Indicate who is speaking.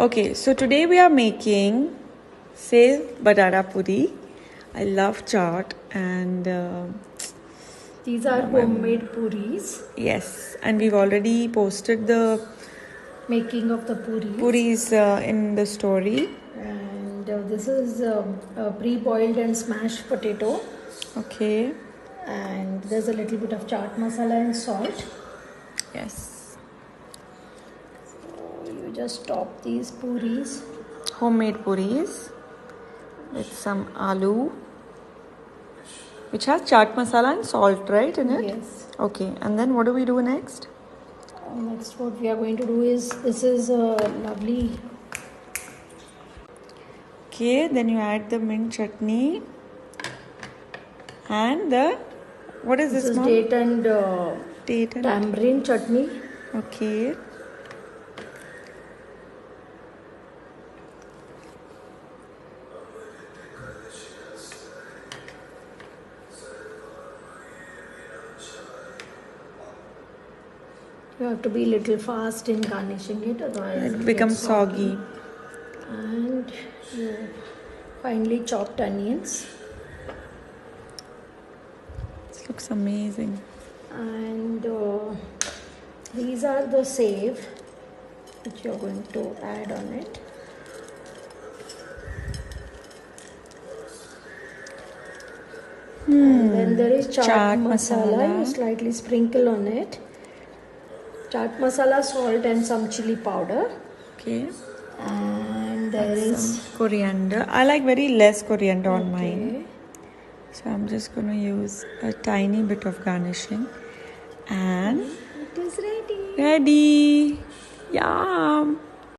Speaker 1: Okay, so today we are making sev batata puri. I love chaat and
Speaker 2: These are homemade puris.
Speaker 1: yes, and we've already posted the
Speaker 2: Making of the puris.
Speaker 1: puris in the story.
Speaker 2: And this is pre-boiled and smashed potato.
Speaker 1: Okay.
Speaker 2: And there's a little bit of chaat masala and salt.
Speaker 1: Yes.
Speaker 2: So you just top these puris.
Speaker 1: Homemade puris with some aloo, which has chaat masala and salt, right, in it?
Speaker 2: Yes.
Speaker 1: Okay, and then what do we do next?
Speaker 2: Next what we are going to do is, this is a lovely...
Speaker 1: Okay, then you add the mint chutney and the, what is this?
Speaker 2: This is date and tamarind chutney.
Speaker 1: Okay.
Speaker 2: You have to be a little fast in garnishing it, otherwise
Speaker 1: It becomes soggy.
Speaker 2: And you finely chopped onions.
Speaker 1: This looks amazing.
Speaker 2: And these are the save which you are going to add on it. And then there is chaat masala. You slightly sprinkle on it. Chaat masala, salt and some chili powder.
Speaker 1: Okay.
Speaker 2: And there is
Speaker 1: some coriander. I like very less coriander on mine. So I'm just going to use a tiny bit of garnishing. And
Speaker 2: it is ready.
Speaker 1: Ready. Yum.